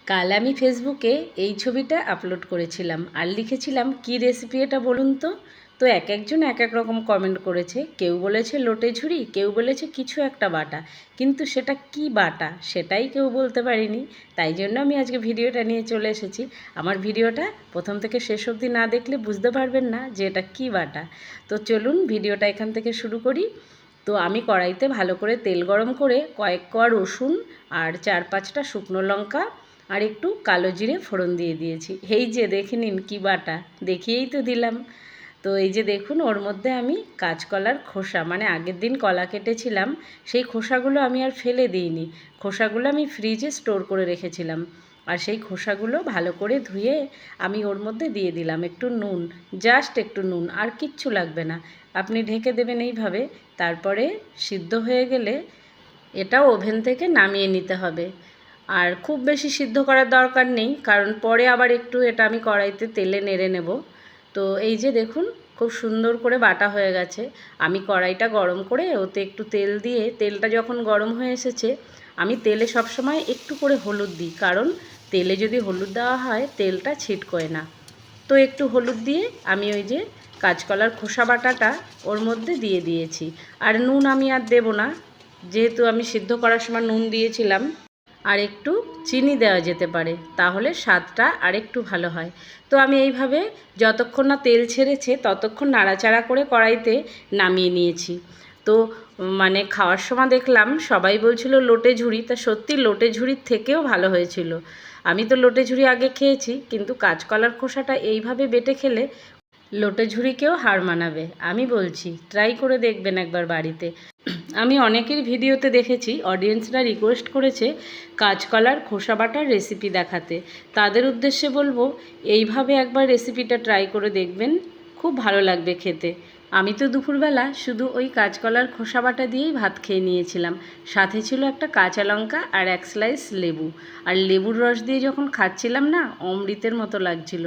কাল আমি ফেসবুকে এই ছবিটা আপলোড করেছিলাম আর লিখেছিলাম কি রেসিপি এটা বলুন তো। তো এক একজন এক এক রকম কমেন্ট করেছে, কেউ বলেছে লোটে ঝুরি, কেউ বলেছে কিছু একটা বাটা, কিন্তু সেটা কি বাটা সেটাই কেউ বলতে পারিনি। তাই জন্য আমি আজকে ভিডিওটা নিয়ে চলে এসেছি। আমার ভিডিওটা প্রথম থেকে শেষ অবধি না দেখলে বুঝতে পারবেন না যে এটা কি বাটা। তো চলুন ভিডিওটা এখান থেকে শুরু করি। তো আমি কড়াইতে ভালো করে তেল গরম করে কয়েক কোয়া রসুন আর 4-5টা শুকনো লঙ্কা আর একটু কালো জিরে ফোড়ন দিয়ে দিয়েছি। এই যে দেখে নিন কী বাটা, দেখিয়েই তো দিলাম। তো এই যে দেখুন, ওর মধ্যে আমি কাঁচকলার খোসা, মানে আগের দিন কলা কেটেছিলাম সেই খোসাগুলো আমি আর ফেলে দিইনি, খোসাগুলো আমি ফ্রিজে স্টোর করে রেখেছিলাম। আর সেই খোসাগুলো ভালো করে ধুয়ে আমি ওর মধ্যে দিয়ে দিলাম একটু নুন, জাস্ট একটু নুন, আর কিচ্ছু লাগবে না। আপনি ঢেকে দেবেন এইভাবে। তারপরে সিদ্ধ হয়ে গেলে এটাও ওভেন থেকে নামিয়ে নিতে হবে। আর খুব বেশি সিদ্ধ করার দরকার নেই, কারণ পরে আবার একটু এটা আমি কড়াইতে তেলে নেড়ে নেব। তো এই যে দেখুন, খুব সুন্দর করে বাটা হয়ে গেছে। আমি কড়াইটা গরম করে ওতে একটু তেল দিয়ে, তেলটা যখন গরম হয়ে এসেছে, আমি তেলে সবসময় একটু করে হলুদ দিই, কারণ তেলে যদি হলুদ দেওয়া হয় তেলটা ছিটকোয় না। তো একটু হলুদ দিয়ে আমি ওই যে কাঁচকলার খোসা বাটাটা ওর মধ্যে দিয়ে দিয়েছি। আর নুন আমি আর দেব না, যেহেতু আমি সিদ্ধ করার সময় নুন দিয়েছিলাম। আর একটু চিনি দেওয়া যেতে পারে, তাহলে স্বাদটা আরেকটু ভালো হয়। তো আমি এইভাবে যতক্ষণ না তেল ছেড়েছে ততক্ষণ নাড়াচাড়া করে কড়াইতে নামিয়ে নিয়েছি। তো মানে খাওয়ার সময় দেখলাম সবাই বলছিল লোটে ঝুরি, তা সত্যি লোটে ঝুরির থেকেও ভালো হয়েছিল। আমি তো লোটে ঝুরি আগে খেয়েছি, কিন্তু কাঁচকলার খোসাটা এইভাবে বেটে খেলে লোটে ঝুরিকেও হার মানাবে। আমি বলছি ট্রাই করে দেখবেন একবার বাড়িতে। আমি অনেকের ভিডিওতে দেখেছি অডিয়েন্সরা রিকোয়েস্ট করেছে কাঁচকলার খোসা বাটার রেসিপি দেখাতে। তাদের উদ্দেশ্যে বলবো এইভাবে একবার রেসিপিটা ট্রাই করে দেখবেন, খুব ভালো লাগবে খেতে। আমি তো দুপুরবেলা শুধু ওই কাঁচকলার খোসা বাটা দিয়েই ভাত খেয়ে নিয়েছিলাম। সাথে ছিল একটা কাঁচা লঙ্কা আর এক স্লাইস লেবু। আর লেবুর রস দিয়ে যখন খাচ্ছিলাম না, অমৃতের মতো লাগছিল।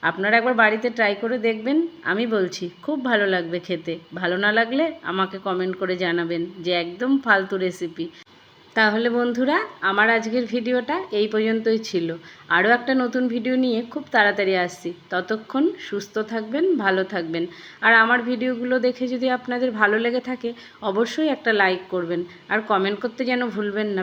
আপনারা একবার বাড়িতে ট্রাই করে দেখবেন, আমি বলছি খুব ভালো লাগবে খেতে। ভালো না লাগলে আমাকে কমেন্ট করে জানাবেন যে একদম ফালতু রেসিপি। তাহলে বন্ধুরা, আমার আজকের ভিডিওটা এই পর্যন্তই ছিল। আরও একটা নতুন ভিডিও নিয়ে খুব তাড়াতাড়ি আসছি। ততক্ষণ সুস্থ থাকবেন, ভালো থাকবেন। আর আমার ভিডিওগুলো দেখে যদি আপনাদের ভালো লেগে থাকে, অবশ্যই একটা লাইক করবেন আর কমেন্ট করতে যেন ভুলবেন না।